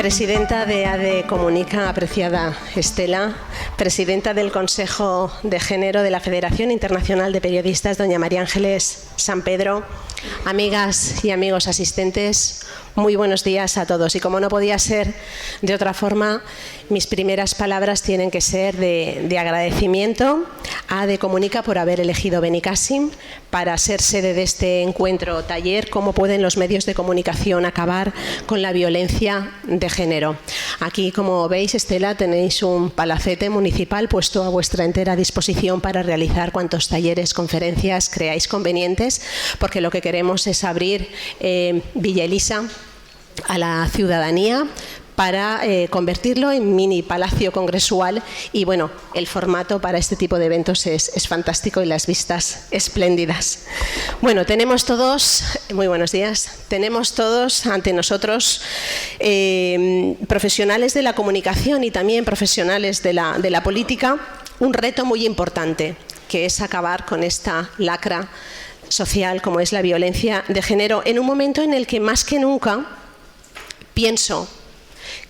Presidenta de ADE Comunica, apreciada Estela, presidenta del Consejo de Género de la Federación Internacional de Periodistas, doña María Ángeles San Pedro, amigas y amigos asistentes, muy buenos días a todos. Y como no podía ser de otra forma, mis primeras palabras tienen que ser de agradecimiento a ADE Comunica por haber elegido Benicàssim para ser sede de este encuentro taller, cómo pueden los medios de comunicación acabar con la violencia de género. Aquí, como veis, Estela, tenéis un palacete municipal puesto a vuestra entera disposición para realizar cuantos talleres, conferencias creáis convenientes, porque lo que queremos es abrir Villa Elisa a la ciudadanía para convertirlo en mini palacio congresual y bueno, el formato para este tipo de eventos es fantástico y las vistas espléndidas. Bueno, tenemos todos, muy buenos días, tenemos todos ante nosotros profesionales de la comunicación y también profesionales de la política, un reto muy importante, que es acabar con esta lacra social como es la violencia de género, en un momento en el que más que nunca pienso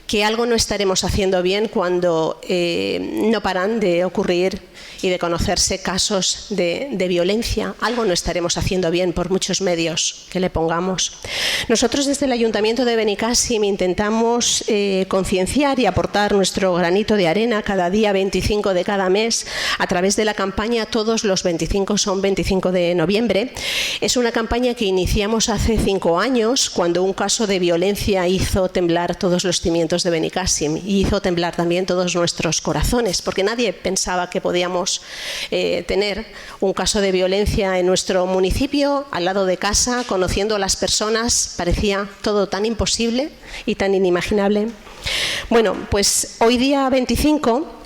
que algo no estaremos haciendo bien cuando no paran de ocurrir y de conocerse casos de violencia. Algo no estaremos haciendo bien por muchos medios que le pongamos. Nosotros desde el Ayuntamiento de Benicàssim intentamos concienciar y aportar nuestro granito de arena cada día 25 de cada mes a través de la campaña Todos los 25 son 25 de noviembre. Es una campaña que iniciamos hace 5 años cuando un caso de violencia hizo temblar todos los cimientos de Benicàssim y hizo temblar también todos nuestros corazones, porque nadie pensaba que podíamos tener un caso de violencia en nuestro municipio, al lado de casa, conociendo a las personas, parecía todo tan imposible y tan inimaginable. Bueno, pues hoy día 25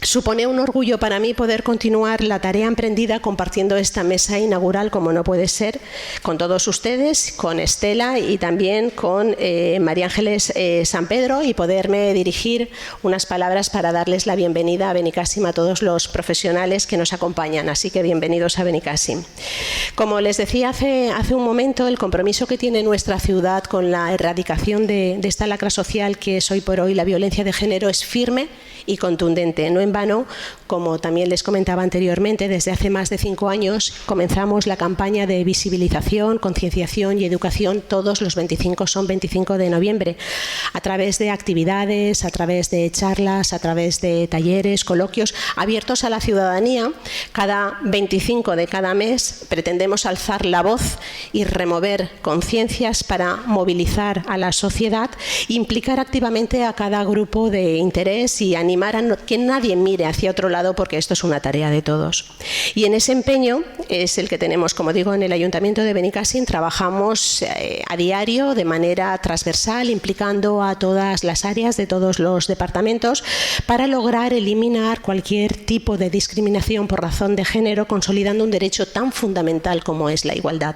supone un orgullo para mí poder continuar la tarea emprendida compartiendo esta mesa inaugural, como no puede ser, con todos ustedes, con Estela y también con María Ángeles San Pedro, y poderme dirigir unas palabras para darles la bienvenida a Benicàssim a todos los profesionales que nos acompañan. Así que bienvenidos a Benicàssim. Como les decía hace un momento, el compromiso que tiene nuestra ciudad con la erradicación de esta lacra social que es hoy por hoy la violencia de género es firme y contundente. No en vano, como también les comentaba anteriormente, desde hace más de 5 años comenzamos la campaña de visibilización, concienciación y educación Todos los 25 son 25 de noviembre, a través de actividades, a través de charlas, a través de talleres, coloquios abiertos a la ciudadanía. Cada 25 de cada mes pretendemos alzar la voz y remover conciencias para movilizar a la sociedad, implicar activamente a cada grupo de interés y animar a que nadie mire hacia otro lado, porque esto es una tarea de todos. Y en ese empeño es el que tenemos, como digo, en el Ayuntamiento de Benicàssim. Trabajamos a diario de manera transversal, implicando a todas las áreas de todos los departamentos para lograr eliminar cualquier tipo de discriminación por razón de género, consolidando un derecho tan fundamental como es la igualdad.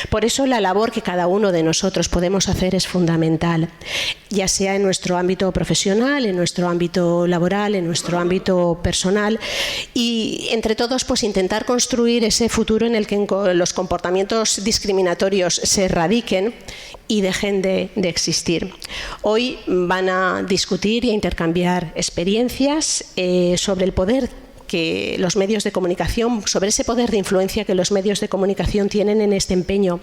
Por eso la labor que cada uno de nosotros podemos hacer es fundamental, ya sea en nuestro ámbito profesional, en nuestro ámbito laboral, en nuestro ámbito personal, y entre todos pues intentar construir ese futuro en el que los comportamientos discriminatorios se erradiquen y dejen de existir. Hoy van a discutir y a intercambiar experiencias sobre el poder que los medios de comunicación, sobre ese poder de influencia que los medios de comunicación tienen en este empeño.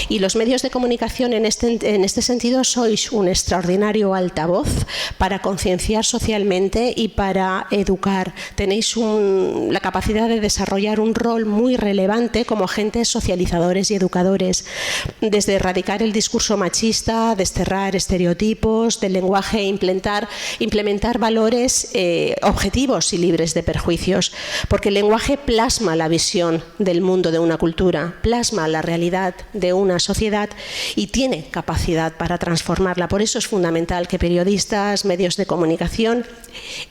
Y los medios de comunicación en este sentido sois un extraordinario altavoz para concienciar socialmente y para educar. Tenéis la capacidad de desarrollar un rol muy relevante como agentes socializadores y educadores, desde erradicar el discurso machista, desterrar estereotipos del lenguaje, implementar valores objetivos y libres de perjuicios. Porque el lenguaje plasma la visión del mundo de una cultura, plasma la realidad de una sociedad y tiene capacidad para transformarla. Por eso es fundamental que periodistas, medios de comunicación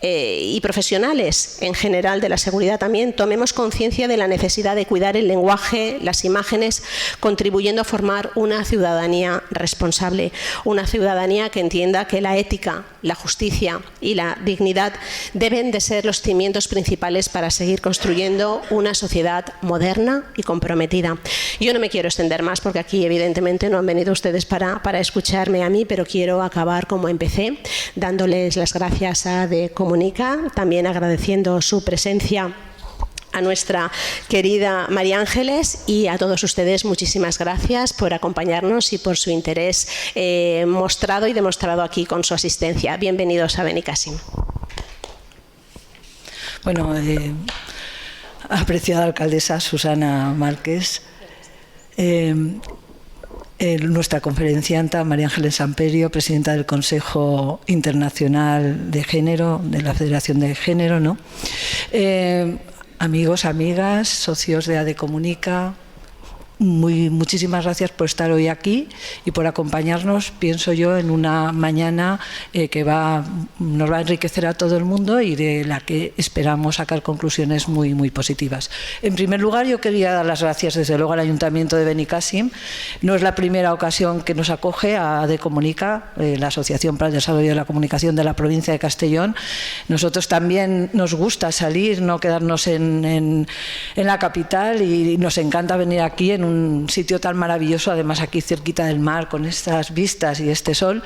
y profesionales en general de la seguridad también tomemos conciencia de la necesidad de cuidar el lenguaje, las imágenes, contribuyendo a formar una ciudadanía responsable, una ciudadanía que entienda que la ética, la justicia y la dignidad deben de ser los cimientos principales claves para seguir construyendo una sociedad moderna y comprometida. Yo no me quiero extender más porque aquí evidentemente no han venido ustedes para escucharme a mí, pero quiero acabar como empecé, dándoles las gracias a De Comunica, también agradeciendo su presencia a nuestra querida María Ángeles y a todos ustedes muchísimas gracias por acompañarnos y por su interés mostrado y demostrado aquí con su asistencia. Bienvenidos a Benicàssim. Bueno, apreciada alcaldesa Susana Márquez, nuestra conferencianta María Ángeles Samperio, presidenta del Consejo Internacional de Género, de la Federación de Género, ¿no? Amigos, amigas, socios de AD Comunica, muchísimas gracias por estar hoy aquí y por acompañarnos, pienso yo, en una mañana que nos va a enriquecer a todo el mundo y de la que esperamos sacar conclusiones muy, muy positivas. En primer lugar, yo quería dar las gracias desde luego al Ayuntamiento de Benicàssim. No es la primera ocasión que nos acoge a AD Comunica, la Asociación para el Desarrollo de la Comunicación de la provincia de Castellón. Nosotros también nos gusta salir, no quedarnos en la capital, y nos encanta venir aquí en un sitio tan maravilloso, además aquí cerquita del mar, con estas vistas y este sol,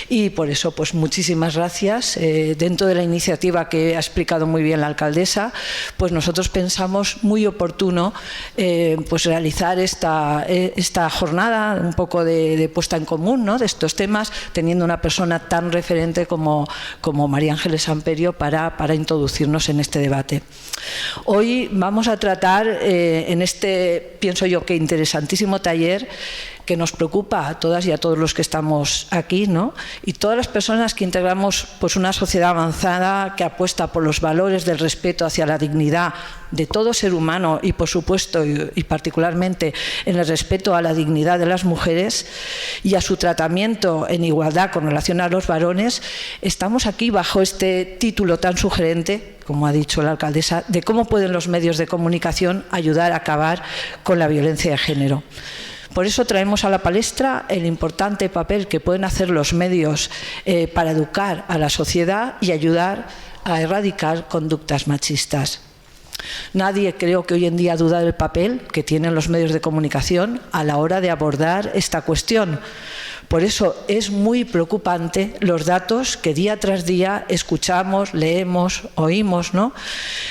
y por eso pues muchísimas gracias. Dentro de la iniciativa que ha explicado muy bien la alcaldesa, pues nosotros pensamos muy oportuno pues realizar esta jornada un poco de puesta en común, ¿no?, de estos temas, teniendo una persona tan referente como María Ángeles Samperio para introducirnos en este debate. Hoy vamos a tratar en este, pienso yo, que interesantísimo taller que nos preocupa a todas y a todos los que estamos aquí, ¿no?, y todas las personas que integramos pues una sociedad avanzada que apuesta por los valores del respeto hacia la dignidad de todo ser humano y, por supuesto, y particularmente en el respeto a la dignidad de las mujeres y a su tratamiento en igualdad con relación a los varones. Estamos aquí bajo este título tan sugerente, como ha dicho la alcaldesa, de cómo pueden los medios de comunicación ayudar a acabar con la violencia de género. Por eso traemos a la palestra el importante papel que pueden hacer los medios para educar a la sociedad y ayudar a erradicar conductas machistas. Nadie, creo que hoy en día, duda del papel que tienen los medios de comunicación a la hora de abordar esta cuestión. Por eso es muy preocupante los datos que día tras día escuchamos, leemos, oímos, ¿no?,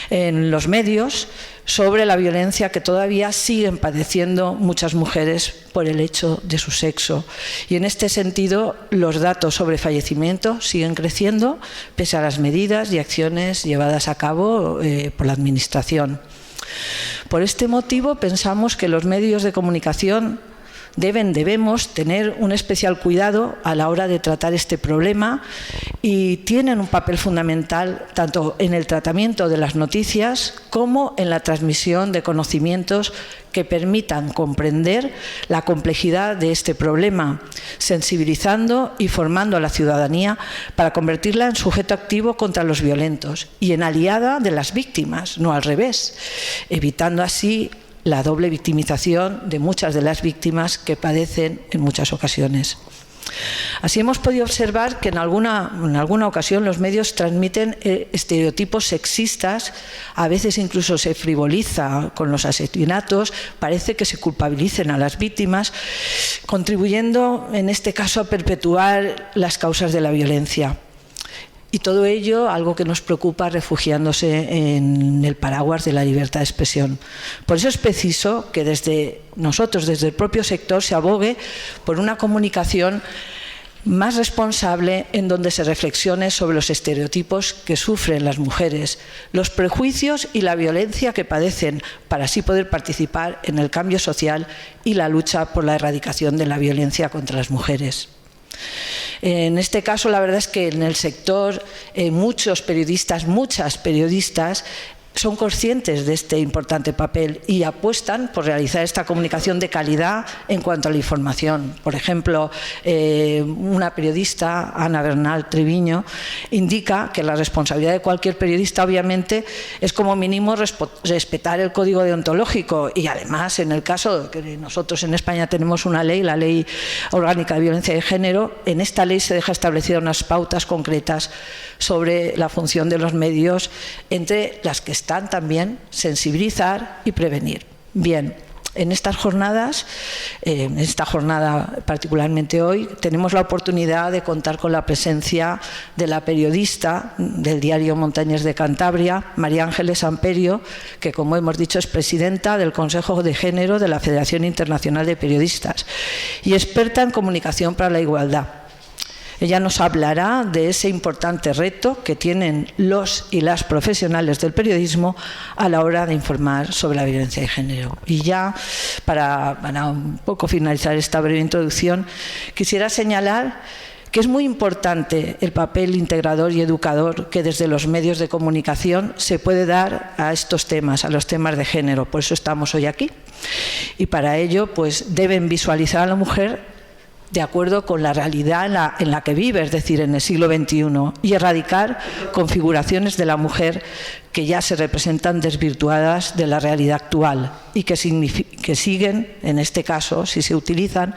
en los medios sobre la violencia que todavía siguen padeciendo muchas mujeres por el hecho de su sexo. Y en este sentido, los datos sobre fallecimiento siguen creciendo pese a las medidas y acciones llevadas a cabo por la Administración. Por este motivo, pensamos que los medios de comunicación debemos tener un especial cuidado a la hora de tratar este problema, y tienen un papel fundamental tanto en el tratamiento de las noticias como en la transmisión de conocimientos que permitan comprender la complejidad de este problema, sensibilizando y formando a la ciudadanía para convertirla en sujeto activo contra los violentos y en aliada de las víctimas, no al revés, evitando así la doble victimización de muchas de las víctimas que padecen en muchas ocasiones. Así hemos podido observar que en alguna ocasión los medios transmiten estereotipos sexistas, a veces incluso se frivoliza con los asesinatos, parece que se culpabilicen a las víctimas, contribuyendo en este caso a perpetuar las causas de la violencia. Y todo ello, algo que nos preocupa, refugiándose en el paraguas de la libertad de expresión. Por eso es preciso que desde el propio sector, se abogue por una comunicación más responsable, en donde se reflexione sobre los estereotipos que sufren las mujeres, los prejuicios y la violencia que padecen, para así poder participar en el cambio social y la lucha por la erradicación de la violencia contra las mujeres. En este caso, la verdad es que en el sector muchas periodistas son conscientes de este importante papel y apuestan por realizar esta comunicación de calidad en cuanto a la información. Por ejemplo, una periodista, Ana Bernal Treviño, indica que la responsabilidad de cualquier periodista, obviamente, es como mínimo respetar el código deontológico, y además, en el caso que nosotros en España tenemos una ley, la Ley Orgánica de Violencia de Género, en esta ley se deja establecidas unas pautas concretas sobre la función de los medios, entre las que están también sensibilizar y prevenir. Bien. En estas jornadas, en esta jornada particularmente hoy, tenemos la oportunidad de contar con la presencia de la periodista del diario Montañés de Cantabria, María Ángeles Amperio, que, como hemos dicho, es presidenta del Consejo de Género de la Federación Internacional de Periodistas y experta en comunicación para la igualdad. Ella nos hablará de ese importante reto que tienen los y las profesionales del periodismo a la hora de informar sobre la violencia de género. Y ya, para un poco finalizar esta breve introducción, quisiera señalar que es muy importante el papel integrador y educador que desde los medios de comunicación se puede dar a estos temas, a los temas de género. Por eso estamos hoy aquí. Y para ello, pues, deben visualizar a la mujer de acuerdo con la realidad en la que vive, es decir, en el siglo XXI, y erradicar configuraciones de la mujer que ya se representan desvirtuadas de la realidad actual y que siguen, en este caso, si se utilizan,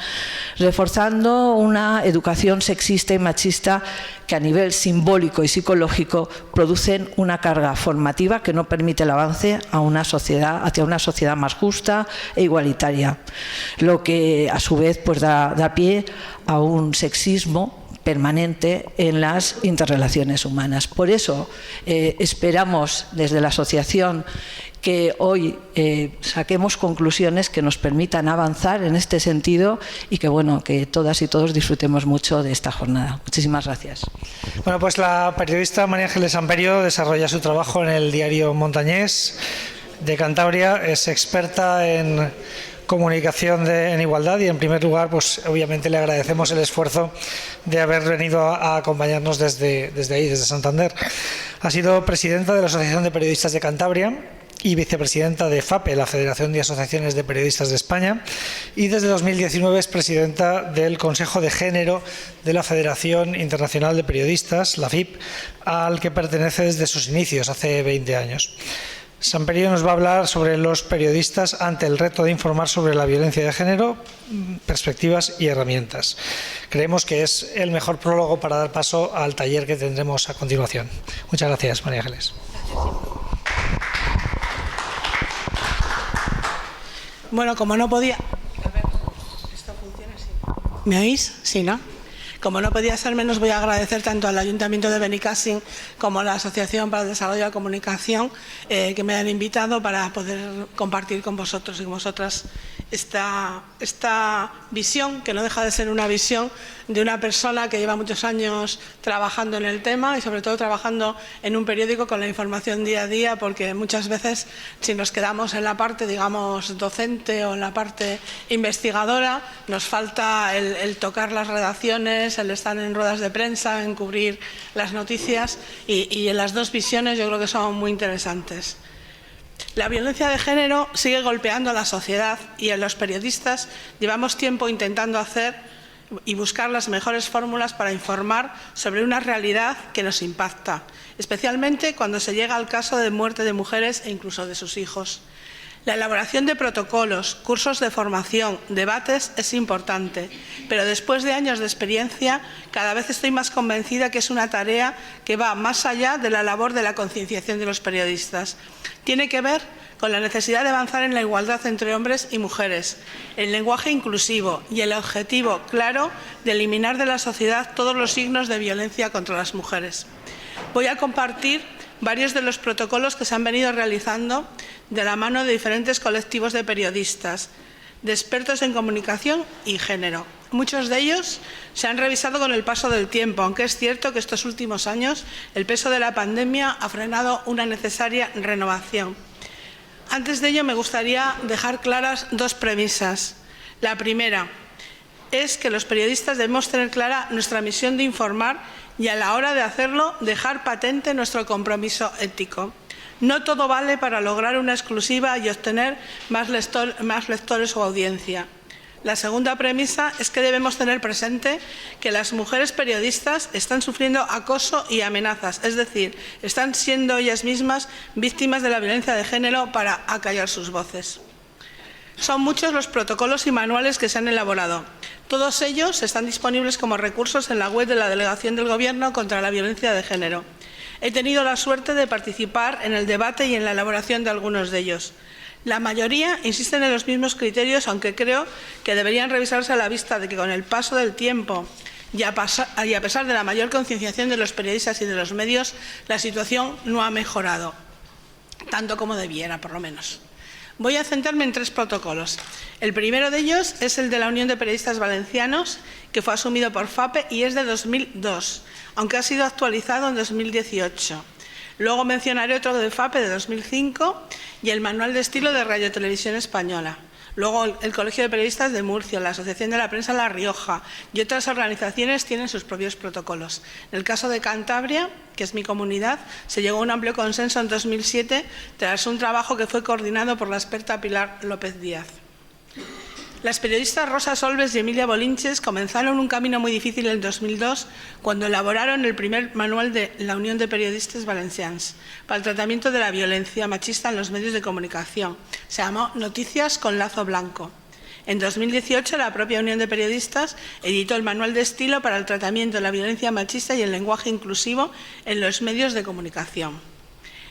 reforzando una educación sexista y machista que a nivel simbólico y psicológico producen una carga formativa que no permite el avance hacia una sociedad más justa e igualitaria, lo que a su vez pues da pie a un sexismo permanente en las interrelaciones humanas. Por eso esperamos desde la asociación que hoy saquemos conclusiones que nos permitan avanzar en este sentido y que, bueno, que todas y todos disfrutemos mucho de esta jornada. Muchísimas gracias. Bueno, pues la periodista María Ángeles Amperio desarrolla su trabajo en el diario Montañés de Cantabria, es experta en comunicación en igualdad y, en primer lugar, pues obviamente le agradecemos el esfuerzo de haber venido a acompañarnos desde ahí, desde Santander. Ha sido presidenta de la Asociación de Periodistas de Cantabria y vicepresidenta de FAPE, la Federación de Asociaciones de Periodistas de España, y desde 2019 es presidenta del Consejo de Género de la Federación Internacional de Periodistas, la FIP, al que pertenece desde sus inicios, hace 20 años. Amperio nos va a hablar sobre los periodistas ante el reto de informar sobre la violencia de género, perspectivas y herramientas. Creemos que es el mejor prólogo para dar paso al taller que tendremos a continuación. Muchas gracias, María Ángeles. Bueno, como no podía... A ver, ¿esto funciona así? ¿Me oís? Sí, ¿no? Como no podía ser menos, voy a agradecer tanto al Ayuntamiento de Benicàssim como a la Asociación para el Desarrollo de la Comunicación que me han invitado para poder compartir con vosotros y con vosotras esta visión, que no deja de ser una visión de una persona que lleva muchos años trabajando en el tema y sobre todo trabajando en un periódico con la información día a día, porque muchas veces si nos quedamos en la parte, digamos, docente o en la parte investigadora, nos falta el tocar las redacciones, el estar en ruedas de prensa, en cubrir las noticias y en las dos visiones yo creo que son muy interesantes. La violencia de género sigue golpeando a la sociedad y en los periodistas llevamos tiempo intentando hacer y buscar las mejores fórmulas para informar sobre una realidad que nos impacta, especialmente cuando se llega al caso de muerte de mujeres e incluso de sus hijos. La elaboración de protocolos, cursos de formación, debates es importante, pero después de años de experiencia cada vez estoy más convencida que es una tarea que va más allá de la labor de la concienciación de los periodistas. Tiene que ver con la necesidad de avanzar en la igualdad entre hombres y mujeres, el lenguaje inclusivo y el objetivo claro de eliminar de la sociedad todos los signos de violencia contra las mujeres. Voy a compartir varios de los protocolos que se han venido realizando de la mano de diferentes colectivos de periodistas, de expertos en comunicación y género. Muchos de ellos se han revisado con el paso del tiempo, aunque es cierto que estos últimos años el peso de la pandemia ha frenado una necesaria renovación. Antes de ello me gustaría dejar claras dos premisas. La primera es que los periodistas debemos tener clara nuestra misión de informar y a la hora de hacerlo dejar patente nuestro compromiso ético. No todo vale para lograr una exclusiva y obtener más lectores o audiencia. La segunda premisa es que debemos tener presente que las mujeres periodistas están sufriendo acoso y amenazas, es decir, están siendo ellas mismas víctimas de la violencia de género para acallar sus voces. Son muchos los protocolos y manuales que se han elaborado. Todos ellos están disponibles como recursos en la web de la Delegación del Gobierno contra la Violencia de Género. He tenido la suerte de participar en el debate y en la elaboración de algunos de ellos. La mayoría insisten en los mismos criterios, aunque creo que deberían revisarse a la vista de que con el paso del tiempo y a pesar de la mayor concienciación de los periodistas y de los medios, la situación no ha mejorado, tanto como debiera, por lo menos. Voy a centrarme en 3 protocolos. El primero de ellos es el de la Unión de Periodistas Valencianos, que fue asumido por FAPE y es de 2002, aunque ha sido actualizado en 2018. Luego mencionaré otro de FAPE de 2005 y el Manual de Estilo de Radio Televisión Española. Luego el Colegio de Periodistas de Murcia, la Asociación de la Prensa La Rioja y otras organizaciones tienen sus propios protocolos. En el caso de Cantabria, que es mi comunidad, se llegó a un amplio consenso en 2007 tras un trabajo que fue coordinado por la experta Pilar López Díaz. Las periodistas Rosa Solves y Emilia Bolinches comenzaron un camino muy difícil en 2002 cuando elaboraron el primer manual de la Unión de Periodistas Valencians para el tratamiento de la violencia machista en los medios de comunicación. Se llamó Noticias con lazo blanco. En 2018, la propia Unión de Periodistas editó el Manual de Estilo para el tratamiento de la violencia machista y el lenguaje inclusivo en los medios de comunicación.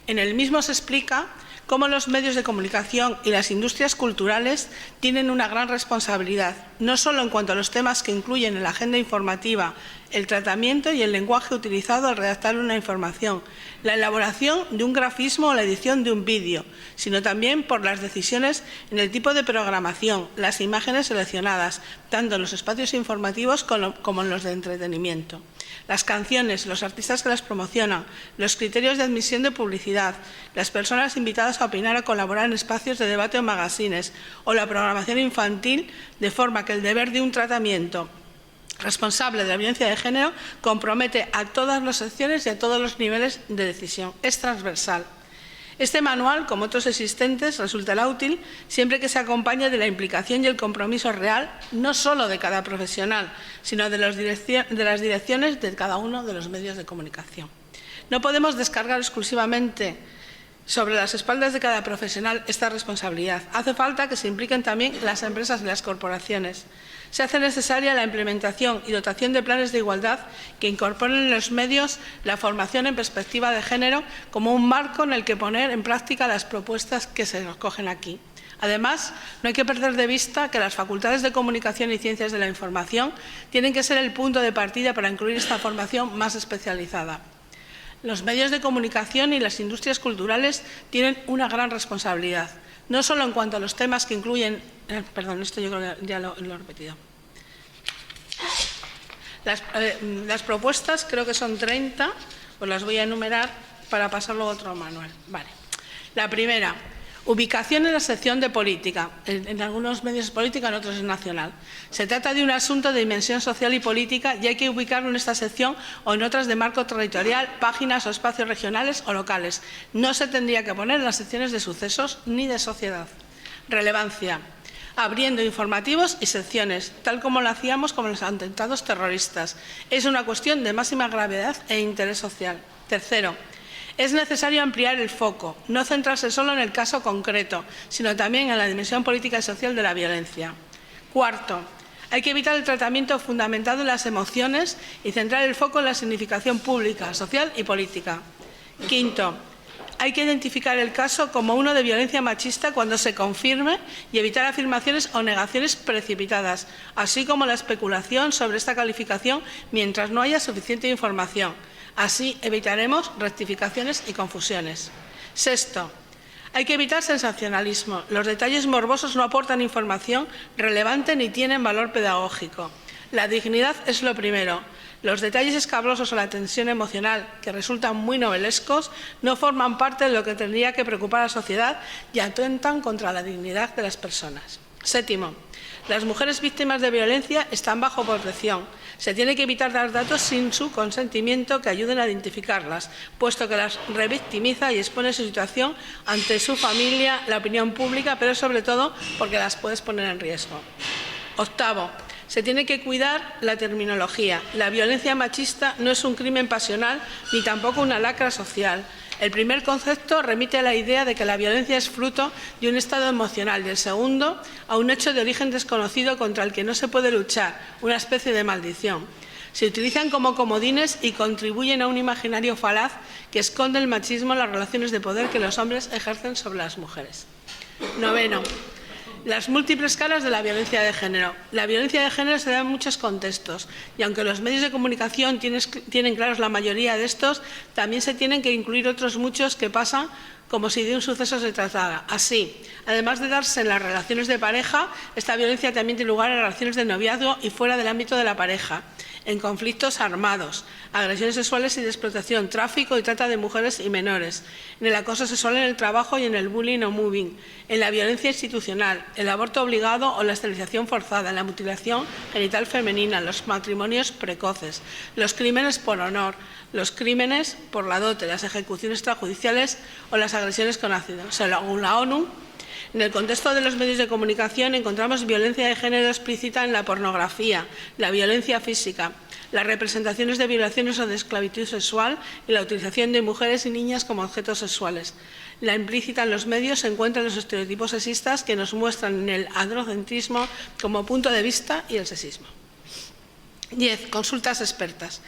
En el mismo se explica cómo los medios de comunicación y las industrias culturales tienen una gran responsabilidad, no solo en cuanto a los temas que incluyen en la agenda informativa, el tratamiento y el lenguaje utilizado al redactar una información, la elaboración de un grafismo o la edición de un vídeo, sino también por las decisiones en el tipo de programación, las imágenes seleccionadas, tanto en los espacios informativos como en los de entretenimiento. Las canciones, los artistas que las promocionan, los criterios de admisión de publicidad, las personas invitadas a opinar o colaborar en espacios de debate o magazines, o la programación infantil, de forma que el deber de un tratamiento responsable de la violencia de género compromete a todas las secciones y a todos los niveles de decisión. Es transversal. Este manual, como otros existentes, resultará útil siempre que se acompañe de la implicación y el compromiso real, no solo de cada profesional, sino de las direcciones de cada uno de los medios de comunicación. No podemos descargar exclusivamente sobre las espaldas de cada profesional esta responsabilidad. Hace falta que se impliquen también las empresas y las corporaciones. Se hace necesaria la implementación y dotación de planes de igualdad que incorporen en los medios la formación en perspectiva de género como un marco en el que poner en práctica las propuestas que se recogen aquí. Además, no hay que perder de vista que las facultades de comunicación y ciencias de la información tienen que ser el punto de partida para incluir esta formación más especializada. Los medios de comunicación y las industrias culturales tienen una gran responsabilidad, no solo en cuanto a los temas que incluyen... perdón, esto yo creo que ya lo he repetido. Las propuestas, creo que son 30, pues las voy a enumerar para pasar luego a otro manual. Vale. La primera, ubicación en la sección de política. En algunos medios es política, en otros es nacional. Se trata de un asunto de dimensión social y política y hay que ubicarlo en esta sección o en otras de marco territorial, páginas o espacios regionales o locales. No se tendría que poner en las secciones de sucesos ni de sociedad. Relevancia. Abriendo informativos y secciones, tal como lo hacíamos con los atentados terroristas. Es una cuestión de máxima gravedad e interés social. Tercero, es necesario ampliar el foco, no centrarse solo en el caso concreto, sino también en la dimensión política y social de la violencia. Cuarto, hay que evitar el tratamiento fundamentado en las emociones y centrar el foco en la significación pública, social y política. Quinto, hay que identificar el caso como uno de violencia machista cuando se confirme y evitar afirmaciones o negaciones precipitadas, así como la especulación sobre esta calificación mientras no haya suficiente información. Así evitaremos rectificaciones y confusiones. Sexto, hay que evitar sensacionalismo. Los detalles morbosos no aportan información relevante ni tienen valor pedagógico. La dignidad es lo primero. Los detalles escabrosos o la tensión emocional, que resultan muy novelescos, no forman parte de lo que tendría que preocupar a la sociedad y atentan contra la dignidad de las personas. Séptimo, las mujeres víctimas de violencia están bajo protección. Se tiene que evitar dar datos sin su consentimiento que ayuden a identificarlas, puesto que las revictimiza y expone su situación ante su familia, la opinión pública, pero sobre todo porque las puedes poner en riesgo. Octavo, se tiene que cuidar la terminología. La violencia machista no es un crimen pasional ni tampoco una lacra social. El primer concepto remite a la idea de que la violencia es fruto de un estado emocional y el segundo a un hecho de origen desconocido contra el que no se puede luchar, una especie de maldición. Se utilizan como comodines y contribuyen a un imaginario falaz que esconde el machismo en las relaciones de poder que los hombres ejercen sobre las mujeres. 9. Las múltiples caras de la violencia de género. La violencia de género se da en muchos contextos y aunque los medios de comunicación tienen claros la mayoría de estos, también se tienen que incluir otros muchos que pasan como si de un suceso se tratara. Así, además de darse en las relaciones de pareja, esta violencia también tiene lugar en relaciones de noviazgo y fuera del ámbito de la pareja, en conflictos armados, agresiones sexuales y de explotación, tráfico y trata de mujeres y menores, en el acoso sexual en el trabajo y en el bullying o mobbing, en la violencia institucional, el aborto obligado o la esterilización forzada, en la mutilación genital femenina, los matrimonios precoces, los crímenes por honor, los crímenes por la dote, las ejecuciones extrajudiciales o las agresiones con ácido. Según la ONU, en el contexto de los medios de comunicación encontramos violencia de género explícita en la pornografía, la violencia física, las representaciones de violaciones o de esclavitud sexual y la utilización de mujeres y niñas como objetos sexuales. La implícita en los medios se encuentra en los estereotipos sexistas que nos muestran en el androcentrismo como punto de vista y el sexismo. 10. Consultas expertas.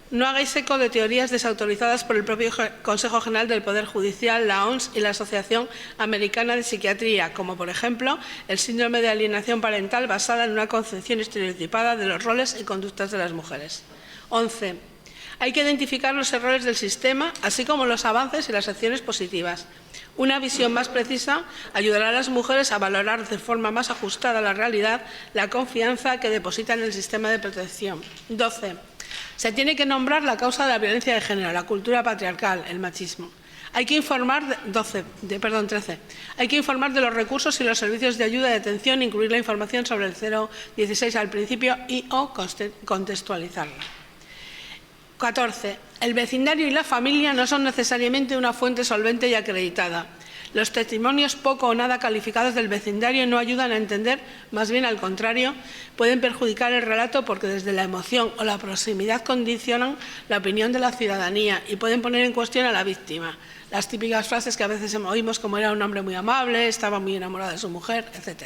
No hagáis eco de teorías desautorizadas por el propio Consejo General del Poder Judicial, la OMS y la Asociación Americana de Psiquiatría, como por ejemplo el síndrome de alienación parental basada en una concepción estereotipada de los roles y conductas de las mujeres. 11. Hay que identificar los errores del sistema, así como los avances y las acciones positivas. Una visión más precisa ayudará a las mujeres a valorar de forma más ajustada a la realidad la confianza que depositan en el sistema de protección. 12. Se tiene que nombrar la causa de la violencia de género, la cultura patriarcal, el machismo. Hay que informar 13. Hay que informar de los recursos y los servicios de ayuda y de atención, incluir la información sobre el 016 al principio y o contextualizarla. 14. El vecindario y la familia no son necesariamente una fuente solvente y acreditada. Los testimonios poco o nada calificados del vecindario no ayudan a entender, más bien al contrario, pueden perjudicar el relato porque desde la emoción o la proximidad condicionan la opinión de la ciudadanía y pueden poner en cuestión a la víctima. Las típicas frases que a veces oímos como era un hombre muy amable, estaba muy enamorado de su mujer, etc.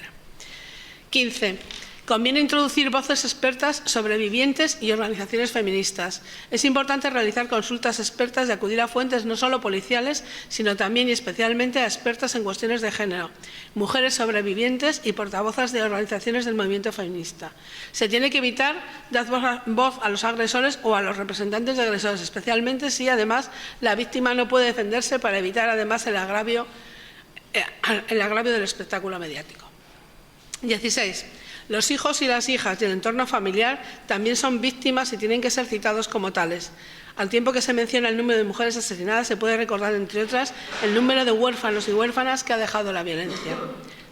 15. Conviene introducir voces expertas, sobrevivientes y organizaciones feministas. Es importante realizar consultas expertas y acudir a fuentes no solo policiales, sino también y especialmente a expertas en cuestiones de género, mujeres sobrevivientes y portavozas de organizaciones del movimiento feminista. Se tiene que evitar dar voz a los agresores o a los representantes de agresores, especialmente si además la víctima no puede defenderse para evitar además el agravio del espectáculo mediático. 16. Los hijos y las hijas y el entorno familiar también son víctimas y tienen que ser citados como tales. Al tiempo que se menciona el número de mujeres asesinadas, se puede recordar, entre otras, el número de huérfanos y huérfanas que ha dejado la violencia.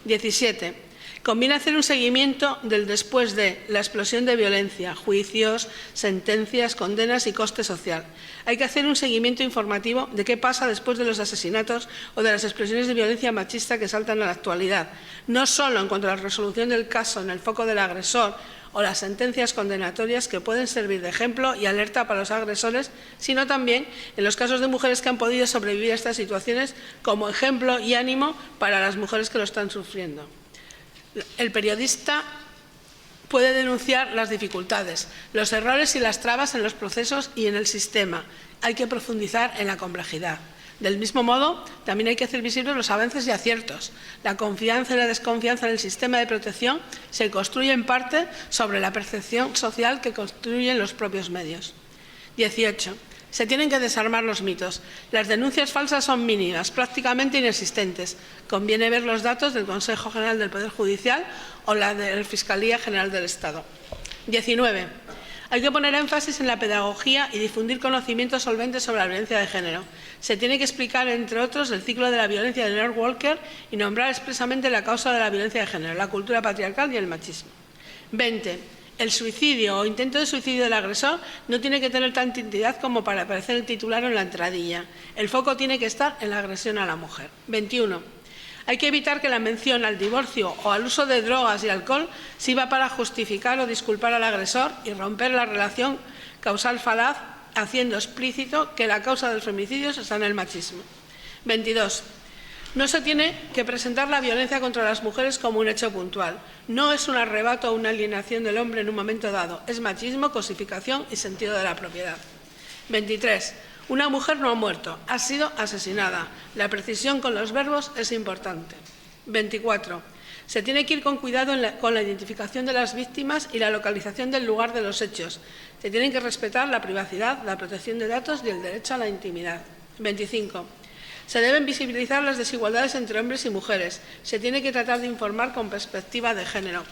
17. Conviene hacer un seguimiento del después de la explosión de violencia, juicios, sentencias, condenas y coste social. Hay que hacer un seguimiento informativo de qué pasa después de los asesinatos o de las explosiones de violencia machista que saltan a la actualidad, no solo en cuanto a la resolución del caso en el foco del agresor o las sentencias condenatorias que pueden servir de ejemplo y alerta para los agresores, sino también en los casos de mujeres que han podido sobrevivir a estas situaciones como ejemplo y ánimo para las mujeres que lo están sufriendo. El periodista puede denunciar las dificultades, los errores y las trabas en los procesos y en el sistema. Hay que profundizar en la complejidad. Del mismo modo, también hay que hacer visibles los avances y aciertos. La confianza y la desconfianza en el sistema de protección se construye en parte sobre la percepción social que construyen los propios medios. 18. Se tienen que desarmar los mitos. Las denuncias falsas son mínimas, prácticamente inexistentes. Conviene ver los datos del Consejo General del Poder Judicial o la de la Fiscalía General del Estado. 19. Hay que poner énfasis en la pedagogía y difundir conocimientos solventes sobre la violencia de género. Se tiene que explicar, entre otros, el ciclo de la violencia de Leonard Walker y nombrar expresamente la causa de la violencia de género, la cultura patriarcal y el machismo. 20. El suicidio o intento de suicidio del agresor no tiene que tener tanta entidad como para aparecer el titular o en la entradilla. El foco tiene que estar en la agresión a la mujer. 21. Hay que evitar que la mención al divorcio o al uso de drogas y alcohol sirva para justificar o disculpar al agresor y romper la relación causal falaz, haciendo explícito que la causa del femicidio está en el machismo. 22. No se tiene que presentar la violencia contra las mujeres como un hecho puntual. No es un arrebato o una alienación del hombre en un momento dado. Es machismo, cosificación y sentido de la propiedad. 23. Una mujer no ha muerto, ha sido asesinada. La precisión con los verbos es importante. 24. Se tiene que ir con cuidado con la identificación de las víctimas y la localización del lugar de los hechos. Se tienen que respetar la privacidad, la protección de datos y el derecho a la intimidad. 25. Se deben visibilizar las desigualdades entre hombres y mujeres. Se tiene que tratar de informar con perspectiva de género.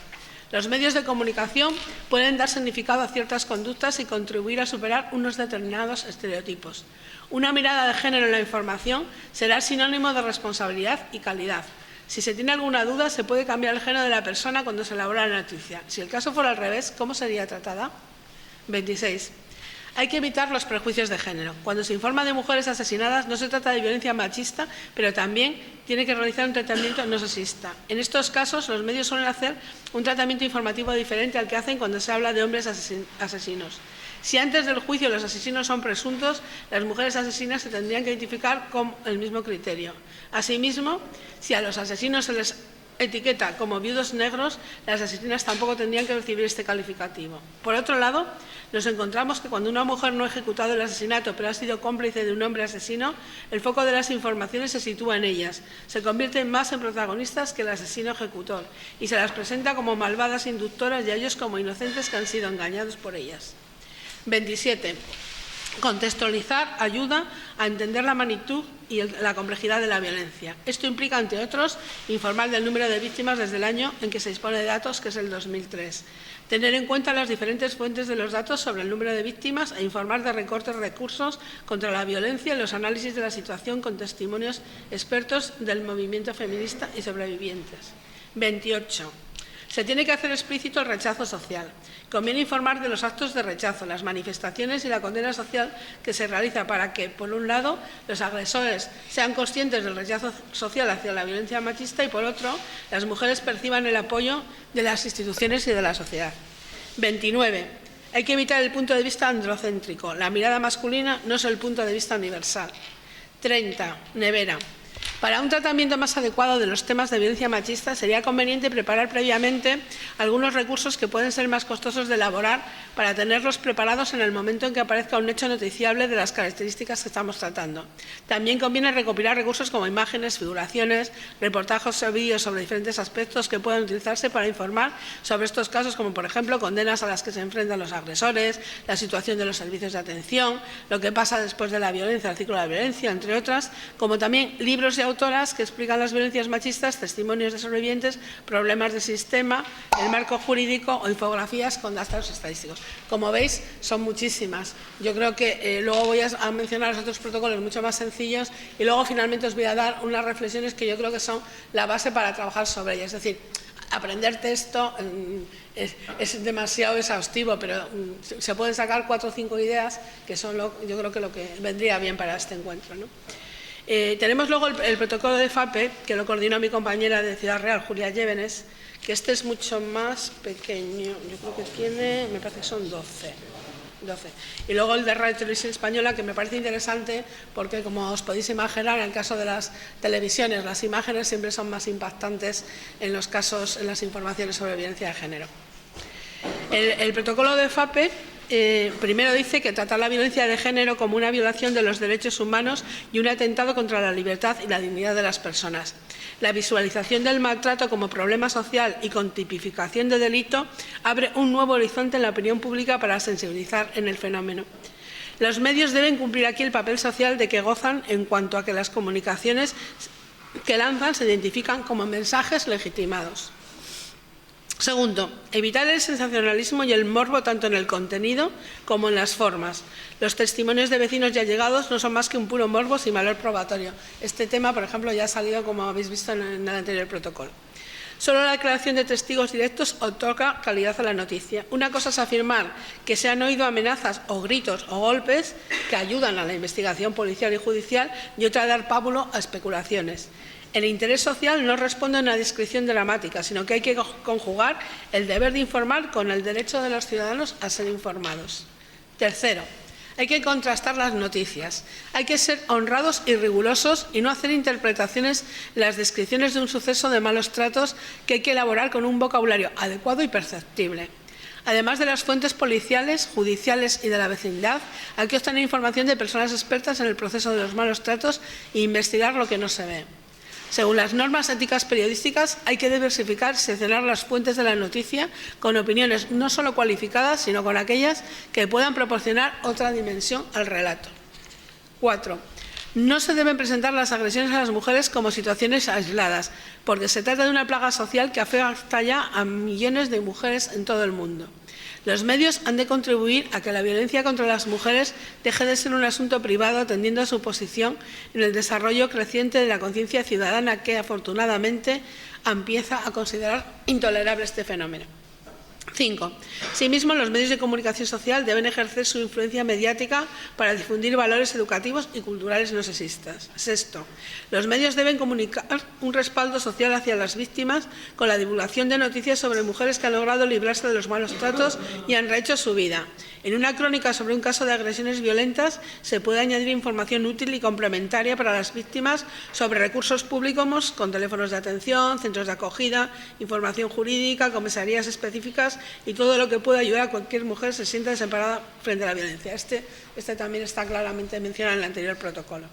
Los medios de comunicación pueden dar significado a ciertas conductas y contribuir a superar unos determinados estereotipos. Una mirada de género en la información será sinónimo de responsabilidad y calidad. Si se tiene alguna duda, se puede cambiar el género de la persona cuando se elabora la noticia. Si el caso fuera al revés, ¿cómo sería tratada? 26. Hay que evitar los prejuicios de género. Cuando se informa de mujeres asesinadas, no se trata de violencia machista, pero también tiene que realizar un tratamiento no sexista. En estos casos, los medios suelen hacer un tratamiento informativo diferente al que hacen cuando se habla de hombres asesinos. Si antes del juicio los asesinos son presuntos, las mujeres asesinas se tendrían que identificar con el mismo criterio. Asimismo, si a los asesinos se les etiqueta como viudos negros, las asesinas tampoco tendrían que recibir este calificativo. Por otro lado, nos encontramos que cuando una mujer no ha ejecutado el asesinato pero ha sido cómplice de un hombre asesino, el foco de las informaciones se sitúa en ellas, se convierten más en protagonistas que el asesino ejecutor y se las presenta como malvadas inductoras y a ellos como inocentes que han sido engañados por ellas. 27. Contextualizar ayuda a entender la magnitud y la complejidad de la violencia. Esto implica, entre otros, informar del número de víctimas desde el año en que se dispone de datos, que es el 2003. Tener en cuenta las diferentes fuentes de los datos sobre el número de víctimas e informar de recortes de recursos contra la violencia y los análisis de la situación con testimonios expertos del movimiento feminista y sobrevivientes. 28. Se tiene que hacer explícito el rechazo social. Conviene informar de los actos de rechazo, las manifestaciones y la condena social que se realiza para que, por un lado, los agresores sean conscientes del rechazo social hacia la violencia machista y, por otro, las mujeres perciban el apoyo de las instituciones y de la sociedad. 29. Hay que evitar el punto de vista androcéntrico. La mirada masculina no es el punto de vista universal. 30. Nevera. Para un tratamiento más adecuado de los temas de violencia machista sería conveniente preparar previamente algunos recursos que pueden ser más costosos de elaborar para tenerlos preparados en el momento en que aparezca un hecho noticiable de las características que estamos tratando. También conviene recopilar recursos como imágenes, figuraciones, reportajes o vídeos sobre diferentes aspectos que puedan utilizarse para informar sobre estos casos, como por ejemplo condenas a las que se enfrentan los agresores, la situación de los servicios de atención, lo que pasa después de la violencia, el ciclo de la violencia, entre otras, como también libros y autoras que explican las violencias machistas, testimonios de sobrevivientes, problemas de sistema, el marco jurídico o infografías con datos estadísticos. Como veis, son muchísimas. Yo creo que luego voy a mencionar los otros protocolos mucho más sencillos y luego finalmente os voy a dar unas reflexiones que yo creo que son la base para trabajar sobre ellas. Es decir, aprender texto es demasiado exhaustivo, pero se pueden sacar 4 o 5 ideas que son yo creo que lo que vendría bien para este encuentro, ¿no? Tenemos luego el protocolo de FAPE, que lo coordinó mi compañera de Ciudad Real, Julia Llévenes, que este es mucho más pequeño. Yo creo que tiene, me parece que son 12. Y luego el de Radio Televisión Española, que me parece interesante porque, como os podéis imaginar, en el caso de las televisiones, las imágenes siempre son más impactantes en los casos, en las informaciones sobre violencia de género. El protocolo de FAPE primero dice que trata la violencia de género como una violación de los derechos humanos y un atentado contra la libertad y la dignidad de las personas. La visualización del maltrato como problema social y con tipificación de delito abre un nuevo horizonte en la opinión pública para sensibilizar en el fenómeno. Los medios deben cumplir aquí el papel social de que gozan en cuanto a que las comunicaciones que lanzan se identifican como mensajes legitimados. Segundo, evitar el sensacionalismo y el morbo tanto en el contenido como en las formas. Los testimonios de vecinos y allegados no son más que un puro morbo sin valor probatorio. Este tema, por ejemplo, ya ha salido, como habéis visto, en el anterior protocolo. Solo la declaración de testigos directos otorga calidad a la noticia. Una cosa es afirmar que se han oído amenazas o gritos o golpes que ayudan a la investigación policial y judicial y otra dar pábulo a especulaciones. El interés social no responde a una descripción dramática, sino que hay que conjugar el deber de informar con el derecho de los ciudadanos a ser informados. Tercero, Hay que contrastar las noticias. Hay que ser honrados y rigurosos y no hacer interpretaciones en las descripciones de un suceso de malos tratos, que hay que elaborar con un vocabulario adecuado y perceptible. Además de las fuentes policiales, judiciales y de la vecindad, hay que obtener información de personas expertas en el proceso de los malos tratos e investigar lo que no se ve. Según las normas éticas periodísticas, hay que diversificar y seleccionar las fuentes de la noticia con opiniones no solo cualificadas, sino con aquellas que puedan proporcionar otra dimensión al relato. 4. No se deben presentar las agresiones a las mujeres como situaciones aisladas, porque se trata de una plaga social que afecta ya a millones de mujeres en todo el mundo. Los medios han de contribuir a que la violencia contra las mujeres deje de ser un asunto privado, atendiendo a su posición en el desarrollo creciente de la conciencia ciudadana, que afortunadamente empieza a considerar intolerable este fenómeno. 5. Asimismo, los medios de comunicación social deben ejercer su influencia mediática para difundir valores educativos y culturales no sexistas. 6. Los medios deben comunicar un respaldo social hacia las víctimas con la divulgación de noticias sobre mujeres que han logrado librarse de los malos tratos y han rehecho su vida. En una crónica sobre un caso de agresiones violentas se puede añadir información útil y complementaria para las víctimas sobre recursos públicos con teléfonos de atención, centros de acogida, información jurídica, comisarías específicas y todo lo que pueda ayudar a cualquier mujer se sienta desamparada frente a la violencia. Este también está claramente mencionado en el anterior protocolo.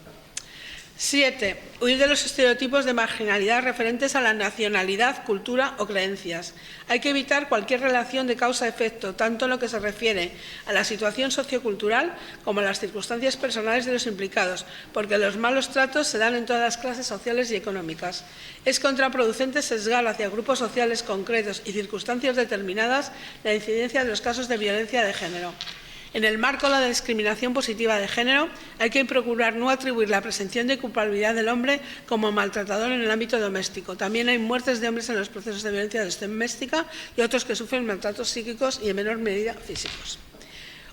7. Huir de los estereotipos de marginalidad referentes a la nacionalidad, cultura o creencias. Hay que evitar cualquier relación de causa-efecto, tanto en lo que se refiere a la situación sociocultural como a las circunstancias personales de los implicados, porque los malos tratos se dan en todas las clases sociales y económicas. Es contraproducente sesgar hacia grupos sociales concretos y circunstancias determinadas la incidencia de los casos de violencia de género. En el marco de la discriminación positiva de género, hay que procurar no atribuir la presunción de culpabilidad del hombre como maltratador en el ámbito doméstico. También hay muertes de hombres en los procesos de violencia doméstica y otros que sufren maltratos psíquicos y, en menor medida, físicos.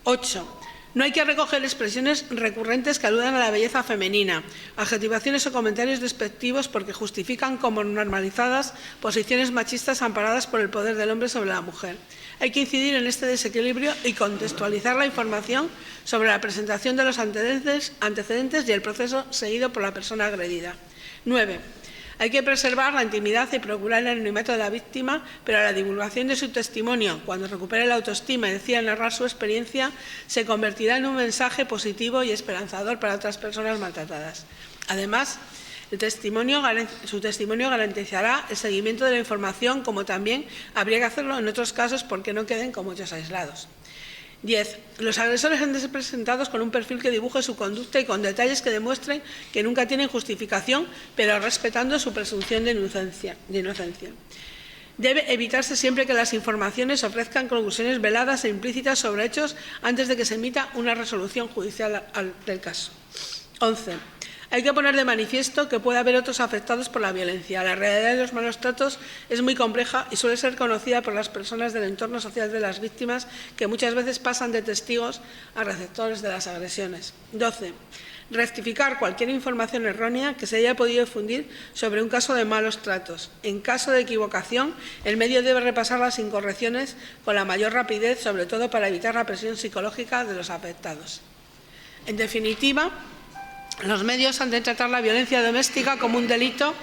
8. No hay que recoger expresiones recurrentes que aludan a la belleza femenina, adjetivaciones o comentarios despectivos porque justifican como normalizadas posiciones machistas amparadas por el poder del hombre sobre la mujer. Hay que incidir en este desequilibrio y contextualizar la información sobre la presentación de los antecedentes y el proceso seguido por la persona agredida. 9. Hay que preservar la intimidad y procurar el anonimato de la víctima, pero la divulgación de su testimonio, cuando recupere la autoestima y decida narrar su experiencia, se convertirá en un mensaje positivo y esperanzador para otras personas maltratadas. Además, su testimonio garantizará el seguimiento de la información, como también habría que hacerlo en otros casos porque no queden como hechos aislados. 10. Los agresores han de ser presentados con un perfil que dibuje su conducta y con detalles que demuestren que nunca tienen justificación, pero respetando su presunción de inocencia. Debe evitarse siempre que las informaciones ofrezcan conclusiones veladas e implícitas sobre hechos antes de que se emita una resolución judicial del caso. 11. Hay que poner de manifiesto que puede haber otros afectados por la violencia. La realidad de los malos tratos es muy compleja y suele ser conocida por las personas del entorno social de las víctimas, que muchas veces pasan de testigos a receptores de las agresiones. 12. Rectificar cualquier información errónea que se haya podido difundir sobre un caso de malos tratos. En caso de equivocación, el medio debe repasar las incorrecciones con la mayor rapidez, sobre todo para evitar la presión psicológica de los afectados. En definitiva, los medios han de tratar la violencia doméstica como un delito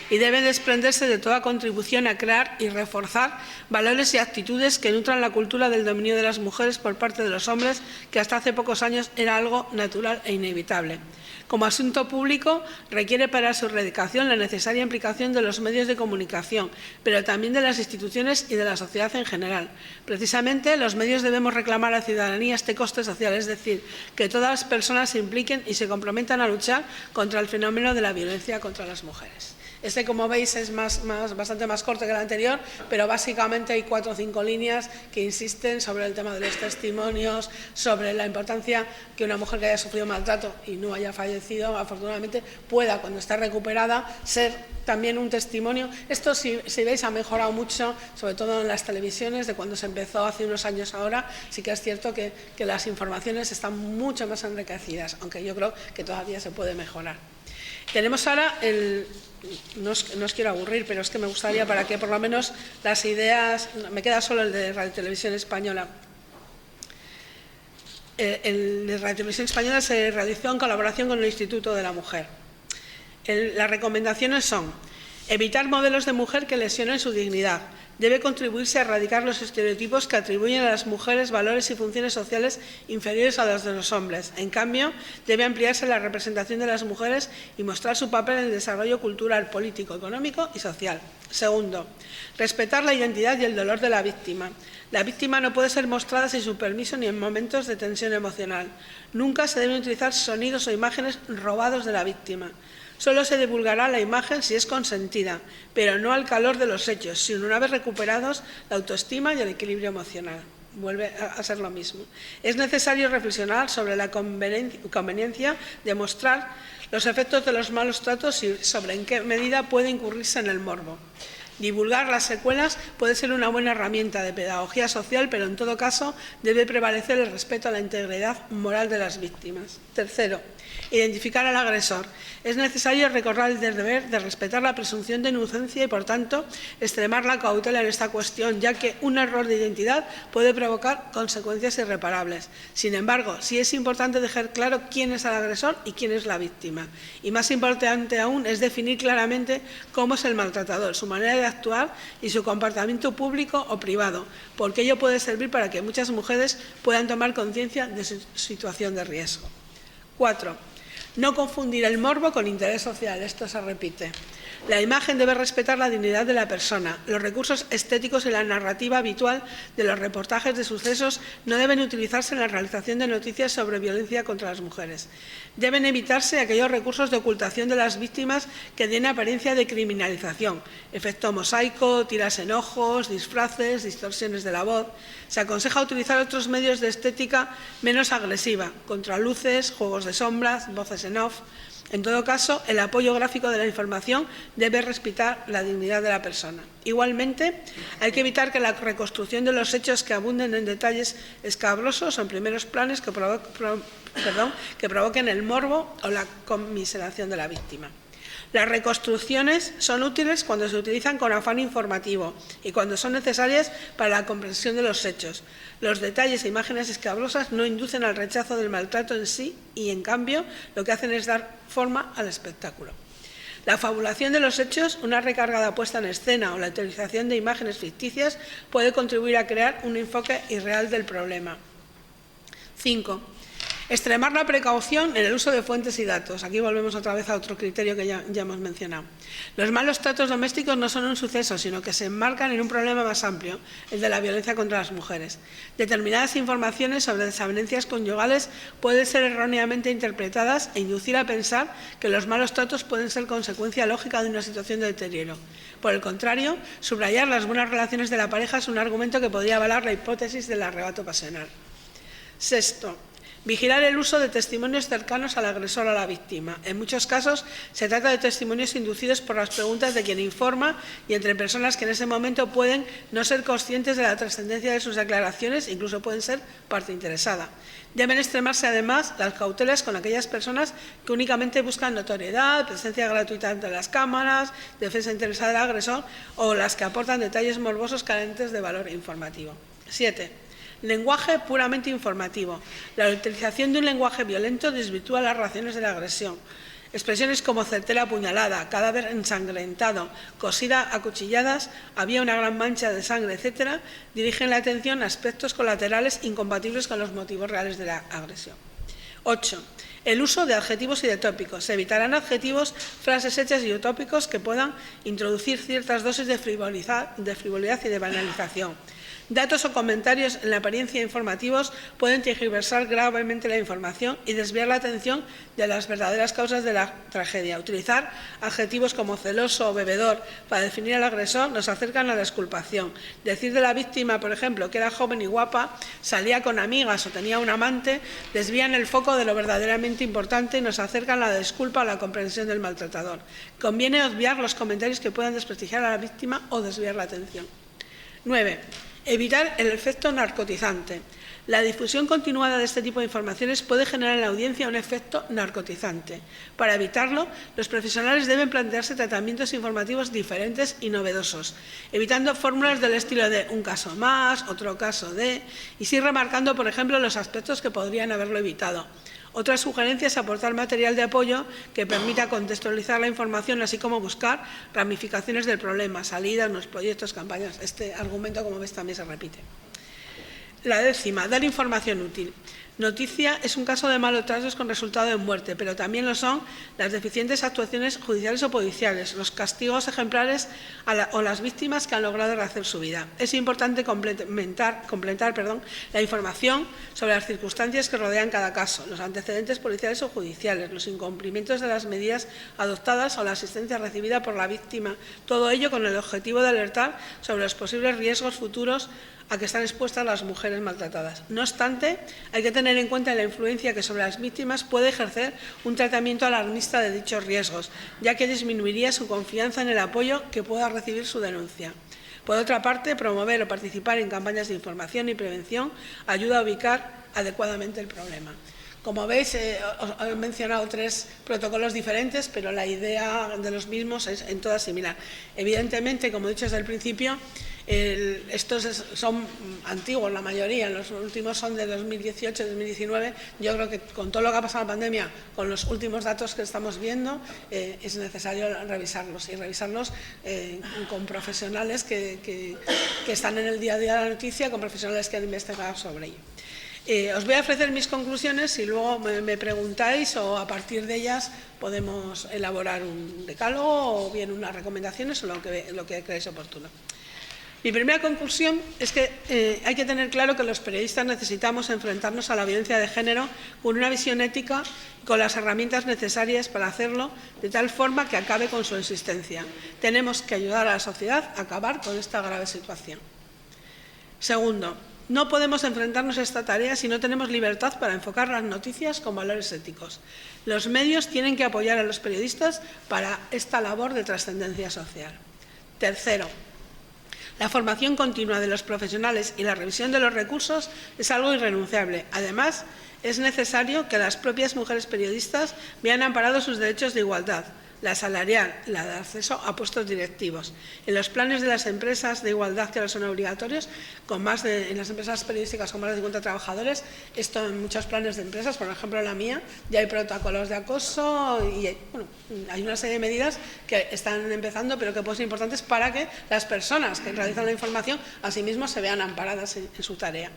y deben desprenderse de toda contribución a crear y reforzar valores y actitudes que nutran la cultura del dominio de las mujeres por parte de los hombres, que hasta hace pocos años era algo natural e inevitable. Como asunto público, requiere para su erradicación la necesaria implicación de los medios de comunicación, pero también de las instituciones y de la sociedad en general. Precisamente, los medios debemos reclamar a la ciudadanía este coste social, es decir, que todas las personas se impliquen y se comprometan a luchar contra el fenómeno de la violencia contra las mujeres. Como veis, es bastante más corto que el anterior, pero básicamente hay 4 o 5 líneas que insisten sobre el tema de los testimonios, sobre la importancia que una mujer que haya sufrido maltrato y no haya fallecido, afortunadamente, pueda, cuando está recuperada, ser también un testimonio. Esto, si veis, ha mejorado mucho, sobre todo en las televisiones, de cuando se empezó hace unos años ahora. Sí que es cierto que las informaciones están mucho más enriquecidas, aunque yo creo que todavía se puede mejorar. Tenemos ahora no os quiero aburrir, pero es que me gustaría, para que por lo menos las ideas, me queda solo el de Radio Televisión Española. en la Televisión Española se realizó en colaboración con el Instituto de la Mujer. Las recomendaciones son: evitar modelos de mujer que lesionen su dignidad. Debe contribuirse a erradicar los estereotipos que atribuyen a las mujeres valores y funciones sociales inferiores a los de los hombres. En cambio, debe ampliarse la representación de las mujeres y mostrar su papel en el desarrollo cultural, político, económico y social. Segundo, respetar la identidad y el dolor de la víctima. La víctima no puede ser mostrada sin su permiso ni en momentos de tensión emocional. Nunca se deben utilizar sonidos o imágenes robados de la víctima. Solo se divulgará la imagen si es consentida, pero no al calor de los hechos, sino una vez recuperados la autoestima y el equilibrio emocional. Vuelve a ser lo mismo. Es necesario reflexionar sobre la conveniencia de mostrar los efectos de los malos tratos y sobre en qué medida puede incurrirse en el morbo. Divulgar las secuelas puede ser una buena herramienta de pedagogía social, pero en todo caso debe prevalecer el respeto a la integridad moral de las víctimas. Tercero, identificar al agresor. Es necesario recordar el deber de respetar la presunción de inocencia y, por tanto, extremar la cautela en esta cuestión, ya que un error de identidad puede provocar consecuencias irreparables. Sin embargo, sí es importante dejar claro quién es el agresor y quién es la víctima. Y más importante aún es definir claramente cómo es el maltratador, su manera de actuar y su comportamiento público o privado, porque ello puede servir para que muchas mujeres puedan tomar conciencia de su situación de riesgo. 4. No confundir el morbo con interés social. Esto se repite. La imagen debe respetar la dignidad de la persona. Los recursos estéticos y la narrativa habitual de los reportajes de sucesos no deben utilizarse en la realización de noticias sobre violencia contra las mujeres. Deben evitarse aquellos recursos de ocultación de las víctimas que den apariencia de criminalización, efecto mosaico, tiras en ojos, disfraces, distorsiones de la voz. Se aconseja utilizar otros medios de estética menos agresiva, contraluces, juegos de sombras, voces en off. En todo caso, el apoyo gráfico de la información debe respetar la dignidad de la persona. Igualmente, hay que evitar que la reconstrucción de los hechos que abunden en detalles escabrosos o en primeros planos que provoquen el morbo o la conmiseración de la víctima. Las reconstrucciones son útiles cuando se utilizan con afán informativo y cuando son necesarias para la comprensión de los hechos. Los detalles e imágenes escabrosas no inducen al rechazo del maltrato en sí y, en cambio, lo que hacen es dar forma al espectáculo. La fabulación de los hechos, una recargada puesta en escena o la utilización de imágenes ficticias puede contribuir a crear un enfoque irreal del problema. 5. Extremar la precaución en el uso de fuentes y datos. Aquí volvemos otra vez a otro criterio que ya hemos mencionado. Los malos tratos domésticos no son un suceso, sino que se enmarcan en un problema más amplio, el de la violencia contra las mujeres. Determinadas informaciones sobre desavenencias conyugales pueden ser erróneamente interpretadas e inducir a pensar que los malos tratos pueden ser consecuencia lógica de una situación de deterioro. Por el contrario, subrayar las buenas relaciones de la pareja es un argumento que podría avalar la hipótesis del arrebato pasional. 6. Vigilar el uso de testimonios cercanos al agresor o a la víctima. En muchos casos se trata de testimonios inducidos por las preguntas de quien informa y entre personas que en ese momento pueden no ser conscientes de la trascendencia de sus declaraciones e incluso pueden ser parte interesada. Deben extremarse además las cautelas con aquellas personas que únicamente buscan notoriedad, presencia gratuita ante las cámaras, defensa interesada del agresor o las que aportan detalles morbosos carentes de valor informativo. 7. Lenguaje puramente informativo. La utilización de un lenguaje violento desvirtúa las razones de la agresión. Expresiones como certera puñalada, cadáver ensangrentado, cosida a cuchilladas, había una gran mancha de sangre, etc., dirigen la atención a aspectos colaterales incompatibles con los motivos reales de la agresión. 8. El uso de adjetivos y de tópicos. Se evitarán adjetivos, frases hechas y utópicos que puedan introducir ciertas dosis de frivolidad y de banalización. Datos o comentarios en la apariencia informativos pueden tergiversar gravemente la información y desviar la atención de las verdaderas causas de la tragedia. Utilizar adjetivos como celoso o bebedor para definir al agresor nos acercan a la exculpación. Decir de la víctima, por ejemplo, que era joven y guapa, salía con amigas o tenía un amante, desvían el foco de lo verdaderamente importante y nos acercan a la disculpa o a la comprensión del maltratador. Conviene obviar los comentarios que puedan desprestigiar a la víctima o desviar la atención. 9. Evitar el efecto narcotizante. La difusión continuada de este tipo de informaciones puede generar en la audiencia un efecto narcotizante. Para evitarlo, los profesionales deben plantearse tratamientos informativos diferentes y novedosos, evitando fórmulas del estilo de un caso más, otro caso de, y sí remarcando, por ejemplo, los aspectos que podrían haberlo evitado. Otra sugerencia es aportar material de apoyo que permita contextualizar la información, así como buscar ramificaciones del problema, salidas, nuevos proyectos, campañas. Este argumento, como ves, también se repite. La 10ª, dar información útil. Noticia es un caso de malos tratos con resultado de muerte, pero también lo son las deficientes actuaciones judiciales o policiales, los castigos ejemplares o las víctimas que han logrado rehacer su vida. Es importante complementar la información sobre las circunstancias que rodean cada caso, los antecedentes policiales o judiciales, los incumplimientos de las medidas adoptadas o la asistencia recibida por la víctima, todo ello con el objetivo de alertar sobre los posibles riesgos futuros a que están expuestas las mujeres maltratadas. No obstante, hay que tener en cuenta la influencia que sobre las víctimas puede ejercer un tratamiento alarmista de dichos riesgos, ya que disminuiría su confianza en el apoyo que pueda recibir su denuncia. Por otra parte, promover o participar en campañas de información y prevención ayuda a ubicar adecuadamente el problema. Como veis, os he mencionado 3 protocolos diferentes, pero la idea de los mismos es en todas similar. Evidentemente, como he dicho desde el principio, estos son antiguos, la mayoría, los últimos son de 2018-2019. Yo creo que con todo lo que ha pasado en la pandemia, con los últimos datos que estamos viendo, es necesario revisarlos y revisarlos con profesionales que están en el día a día de la noticia, con profesionales que han investigado sobre ello. Os voy a ofrecer mis conclusiones y luego me preguntáis o a partir de ellas podemos elaborar un decálogo o bien unas recomendaciones o lo que creáis oportuno. Mi primera conclusión es que hay que tener claro que los periodistas necesitamos enfrentarnos a la violencia de género con una visión ética y con las herramientas necesarias para hacerlo de tal forma que acabe con su existencia. Tenemos que ayudar a la sociedad a acabar con esta grave situación. Segundo, no podemos enfrentarnos a esta tarea si no tenemos libertad para enfocar las noticias con valores éticos. Los medios tienen que apoyar a los periodistas para esta labor de trascendencia social. Tercero, la formación continua de los profesionales y la revisión de los recursos es algo irrenunciable. Además, es necesario que las propias mujeres periodistas vean amparados sus derechos de igualdad, la salarial, la de acceso a puestos directivos. En los planes de las empresas de igualdad que ahora son obligatorios, en las empresas periodísticas con más de 50 trabajadores, esto en muchos planes de empresas, por ejemplo en la mía, ya hay protocolos de acoso y hay una serie de medidas que están empezando, pero que pueden ser importantes para que las personas que realizan la información asimismo se vean amparadas en su tarea.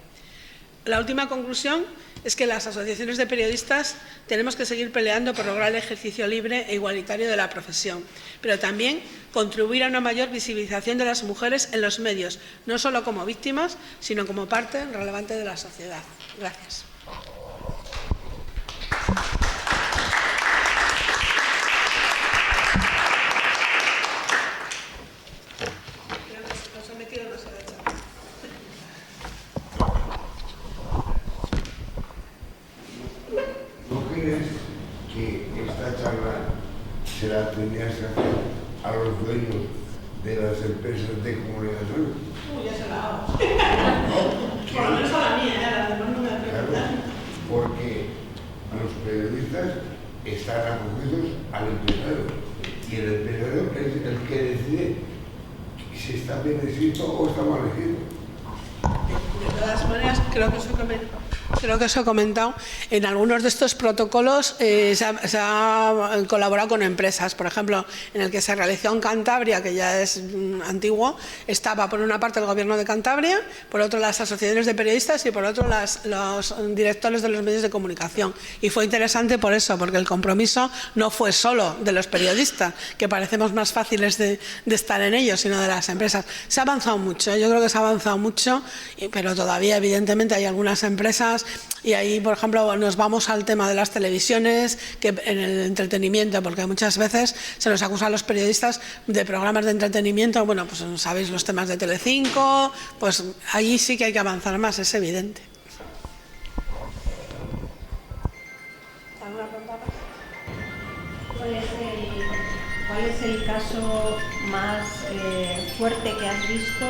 La última conclusión es que las asociaciones de periodistas tenemos que seguir peleando por lograr el ejercicio libre e igualitario de la profesión, pero también contribuir a una mayor visibilización de las mujeres en los medios, no solo como víctimas, sino como parte relevante de la sociedad. Gracias. Que esta charla se la tendrías que hacer a los dueños de las empresas de comunicación. Ya se la hago. Por lo menos a la mía, la demás no me la preguntan. Porque los periodistas están acogidos al empresario y el empresario es el que decide si está bien escrito o está mal escrito. De todas maneras, creo que os he comentado, en algunos de estos protocolos se ha colaborado con empresas. Por ejemplo, en el que se realizó en Cantabria, que ya es antiguo, estaba por una parte el Gobierno de Cantabria, por otro las asociaciones de periodistas y por otro los directores de los medios de comunicación. Y fue interesante por eso, porque el compromiso no fue solo de los periodistas, que parecemos más fáciles de estar en ellos, sino de las empresas. Se ha avanzado mucho, yo creo que se ha avanzado mucho, pero todavía evidentemente hay algunas empresas. Y ahí, por ejemplo, nos vamos al tema de las televisiones, que en el entretenimiento, porque muchas veces se nos acusa a los periodistas de programas de entretenimiento. Bueno, pues sabéis los temas de Telecinco, pues allí sí que hay que avanzar más, es evidente. ¿Cuál es el caso más fuerte que has visto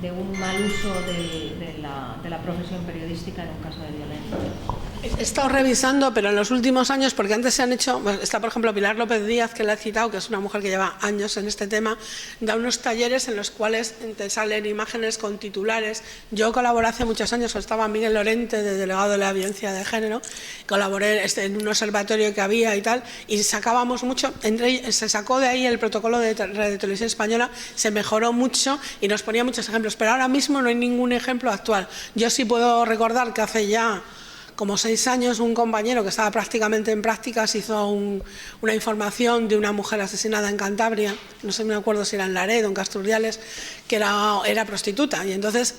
de un mal uso de la profesión periodística en un caso de violencia. He estado revisando, pero en los últimos años, porque antes se han hecho, está por ejemplo Pilar López Díaz, que la he citado, que es una mujer que lleva años en este tema, da unos talleres en los cuales te salen imágenes con titulares. Yo colaboré hace muchos años, estaba Miguel Lorente, de delegado de la violencia de género, colaboré en un observatorio que había y tal, y sacábamos mucho, se sacó de ahí el protocolo de Radio Televisión Española, se mejoró mucho y nos ponía muchos ejemplos, pero ahora mismo no hay ningún ejemplo actual. Yo sí puedo recordar que hace ya como 6 años un compañero que estaba prácticamente en prácticas hizo una información de una mujer asesinada en Cantabria, no sé, me acuerdo si era en Laredo, en Casturdiales, que era prostituta, y entonces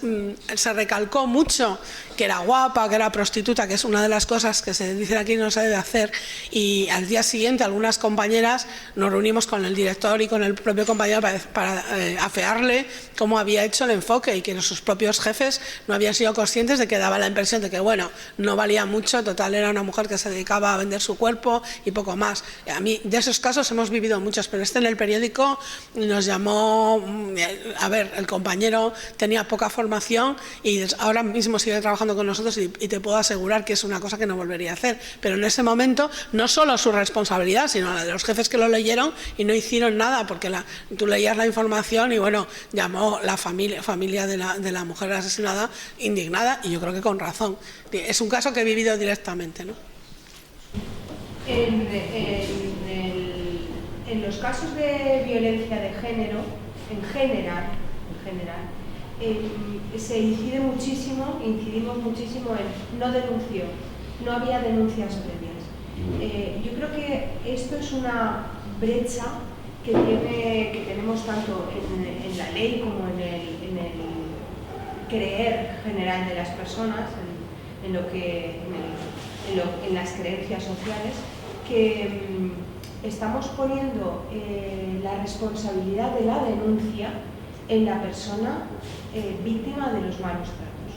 se recalcó mucho que era guapa, que era prostituta, que es una de las cosas que se dice aquí no se debe hacer, y al día siguiente algunas compañeras nos reunimos con el director y con el propio compañero para afearle cómo había hecho el enfoque y que sus propios jefes no habían sido conscientes de que daba la impresión de que, bueno, no valía mucho, total, era una mujer que se dedicaba a vender su cuerpo y poco más. A mí, de esos casos hemos vivido muchos, pero en el periódico nos llamó, a ver, el compañero tenía poca formación y ahora mismo sigue trabajando con nosotros y te puedo asegurar que es una cosa que no volvería a hacer, pero en ese momento no solo su responsabilidad, sino la de los jefes que lo leyeron y no hicieron nada, porque tú leías la información y bueno, llamó la familia de la mujer asesinada indignada, y yo creo que con razón. Es un caso que he vivido directamente, ¿no? En los casos de violencia de género, en general, incidimos muchísimo en no denunció, no había denuncias previas. Yo creo que esto es una brecha que tenemos tanto en la ley como en el creer general de las personas, en las creencias sociales, que estamos poniendo la responsabilidad de la denuncia en la persona víctima de los malos tratos.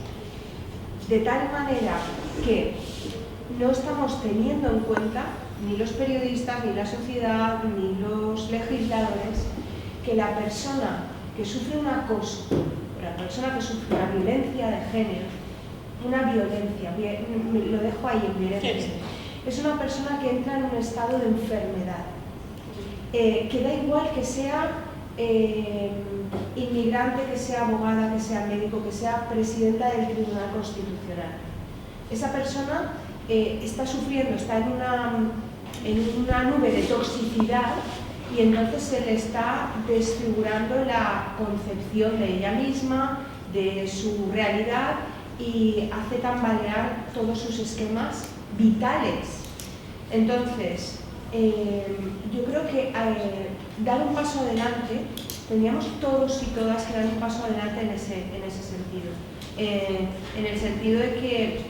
De tal manera que no estamos teniendo en cuenta, ni los periodistas, ni la sociedad, ni los legisladores, que la persona que sufre un acoso, la persona que sufre una violencia de género, lo dejo ahí en violencia, es una persona que entra en un estado de enfermedad, que da igual que sea inmigrante, que sea abogada, que sea médico, que sea presidenta del Tribunal Constitucional. Esa persona está sufriendo, está en una nube de toxicidad, y entonces se le está desfigurando la concepción de ella misma, de su realidad, y hace tambalear todos sus esquemas vitales. Entonces, yo creo que dar un paso adelante, tendríamos todos y todas que dar un paso adelante en ese sentido. En el sentido de que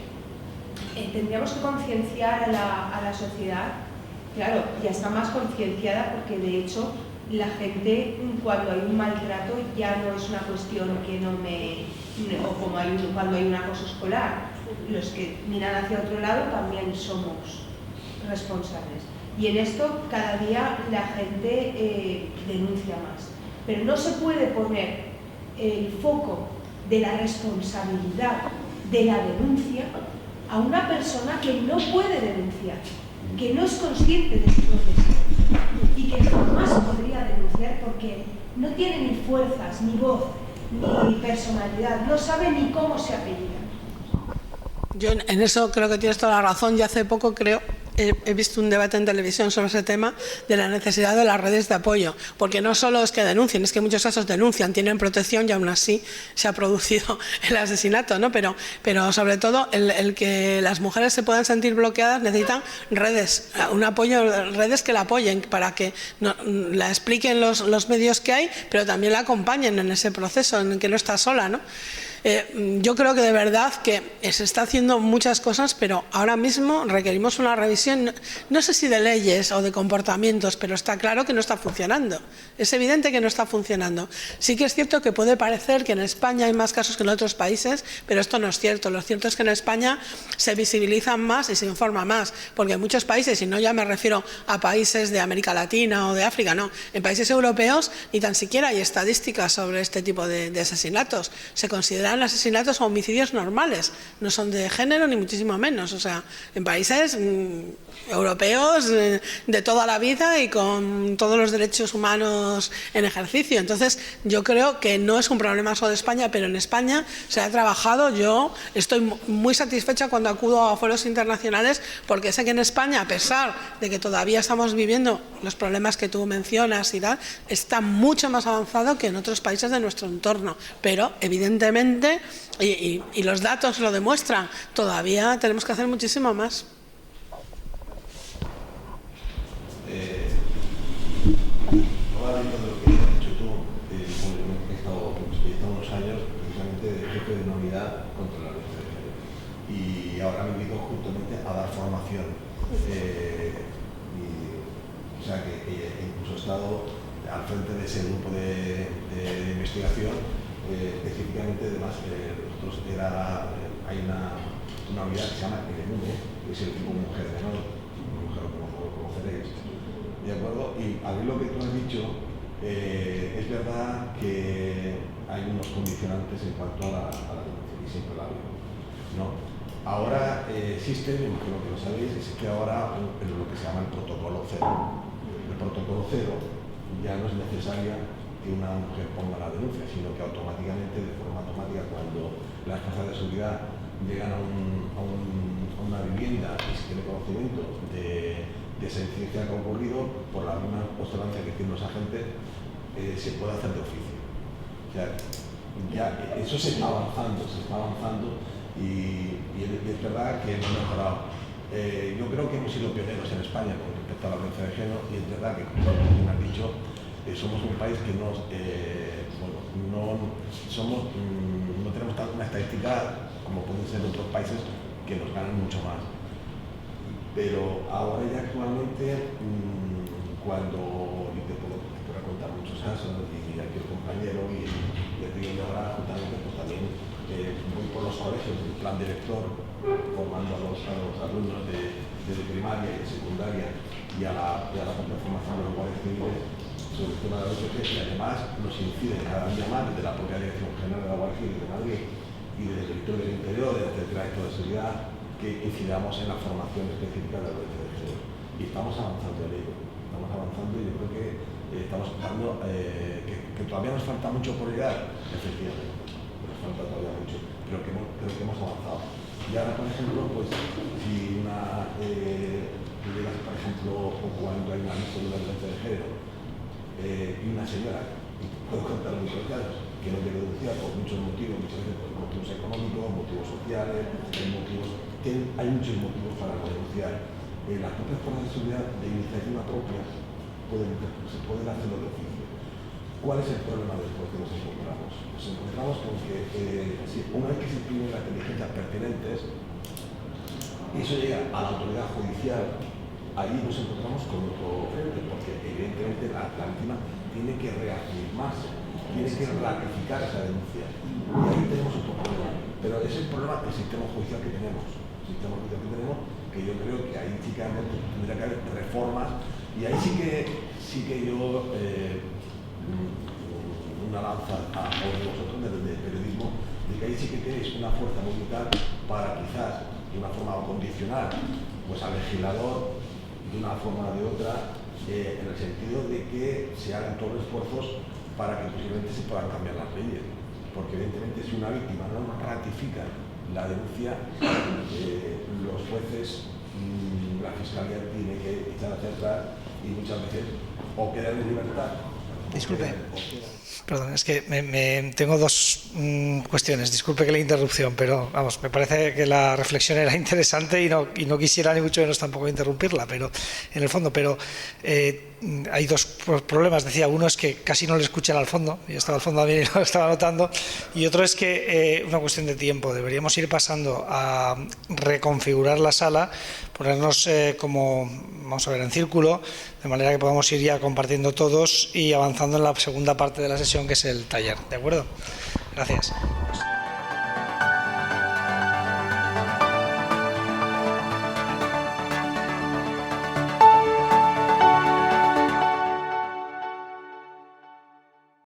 tendríamos que concienciar a la sociedad. Claro, ya está más concienciada, porque de hecho la gente, cuando hay un maltrato, ya no es una cuestión que o como cuando hay un acoso escolar. Los que miran hacia otro lado también somos responsables. Y en esto cada día la gente denuncia más. Pero no se puede poner el foco de la responsabilidad de la denuncia a una persona que no puede denunciar, que no es consciente de su proceso y que jamás podría denunciar porque no tiene ni fuerzas, ni voz, ni personalidad, no sabe ni cómo se apellida. Yo en eso creo que tienes toda la razón. Ya hace poco he visto un debate en televisión sobre ese tema, de la necesidad de las redes de apoyo, porque no solo es que denuncien, es que en muchos casos denuncian, tienen protección y aún así se ha producido el asesinato, ¿no? Pero sobre todo el que las mujeres se puedan sentir bloqueadas, necesitan redes, un apoyo, redes que la apoyen, para que la expliquen los medios que hay, pero también la acompañen en ese proceso en el que no está sola, ¿no? Yo creo que de verdad que se está haciendo muchas cosas, pero ahora mismo requerimos una revisión, no sé si de leyes o de comportamientos, pero está claro que no está funcionando. Es evidente que no está funcionando. Sí que es cierto que puede parecer que en España hay más casos que en otros países, pero esto no es cierto. Lo cierto es que en España se visibilizan más y se informa más, porque en muchos países, y no ya me refiero a países de América Latina o de África, no, en países europeos ni tan siquiera hay estadísticas sobre este tipo de asesinatos. Se consideran asesinatos o homicidios normales, no son de género ni muchísimo menos. O sea, en países europeos de toda la vida y con todos los derechos humanos en ejercicio. Entonces, yo creo que no es un problema solo de España, pero en España se ha trabajado. Yo estoy muy satisfecha cuando acudo a foros internacionales, porque sé que en España, a pesar de que todavía estamos viviendo los problemas que tú mencionas y tal, está mucho más avanzado que en otros países de nuestro entorno. Pero, evidentemente, y los datos lo demuestran, todavía tenemos que hacer muchísimo más. Ahora mismo de lo que has dicho tú, he estado unos años precisamente de jefe de una unidad contra la violencia de género, y ahora me invito justamente a dar formación. O sea que incluso he estado al frente de ese grupo de investigación, específicamente. Además, nosotros hay una unidad que se llama ELEMUNE, que es el tipo mujer menor, como conoceréis. ¿De acuerdo? Y a ver lo que tú has dicho, es verdad que hay unos condicionantes en cuanto a la denuncia, y siempre la veo, ¿no? Ahora existe, me imagino que lo sabéis, existe ahora lo que se llama el protocolo cero. El protocolo cero ya no es necesaria que una mujer ponga la denuncia, sino que automáticamente, de forma automática, cuando las fuerzas de seguridad llegan a una vivienda y se tiene conocimiento de esa incidencia que ha ocurrido, por la misma observancia que tienen los agentes, se puede hacer de oficio. O sea, ya eso se está avanzando y es verdad que hemos mejorado. Yo creo que hemos sido pioneros en España con respecto a la violencia de género, y es verdad que, como me has dicho, somos un país que no tenemos una estadística como pueden ser otros países que nos ganan mucho más. Pero ahora ya actualmente, y te puedo contar muchos casos, y aquí el compañero, y te digo ahora justamente, pues también voy por los colegios, en plan director, formando a los alumnos de primaria y de secundaria, y a la propia formación de los guardias civiles sobre el tema de la OSG, y además nos inciden cada día más desde la propia Dirección General de la Guardia Civil de Madrid y desde el Ministerio del Interior, desde el Director de Seguridad, que incidamos en la formación específica de la violencia de género. Y estamos avanzando en ello. Estamos avanzando, y yo creo que estamos dando que todavía nos falta mucho por llegar, efectivamente. Nos falta todavía mucho, pero creo que hemos avanzado. Y ahora, por ejemplo, pues si por ejemplo, o cuando hay una aviso de la violencia de género, y una señora, y puedo contar muchos casos, que no quiere denunciar por muchos motivos, muchas veces por motivos económicos, motivos sociales, hay muchos motivos para no denunciar. Las propias fuerzas de seguridad de iniciativa propia se pueden hacerlo de oficio. ¿Cuál es el problema después que nos encontramos? Nos encontramos con que una vez que se imprimen las diligencias pertinentes, eso llega a la autoridad judicial. Ahí nos encontramos con otro frente, porque evidentemente la víctima tiene que reafirmarse, tiene que ratificar esa denuncia. Y ahí tenemos otro problema. Pero es el problema del sistema judicial que tenemos. Que yo creo que ahí sí que tendría que haber reformas, y ahí sí que yo una lanza a todos vosotros desde el periodismo, de que ahí sí que tenéis una fuerza muy vital para, quizás de una forma condicional, pues al legislador, de una forma o de otra, en el sentido de que se hagan todos los esfuerzos para que posiblemente se puedan cambiar las leyes, porque evidentemente si una víctima no ratifica la denuncia, los jueces, la fiscalía tiene que echar hacia atrás, y muchas veces o quedan en libertad. Disculpe. Perdón, es que tengo dos cuestiones. Disculpe que la interrupción, pero vamos, me parece que la reflexión era interesante y no quisiera ni mucho menos tampoco interrumpirla, pero en el fondo, hay dos problemas, decía. Uno es que casi no le escuchan al fondo, yo estaba al fondo también y lo estaba notando, y otro es que una cuestión de tiempo. Deberíamos ir pasando a reconfigurar la sala, ponernos como, vamos a ver, en círculo, de manera que podamos ir ya compartiendo todos y avanzando en la segunda parte de la sesión, que es el taller. ¿De acuerdo? Gracias.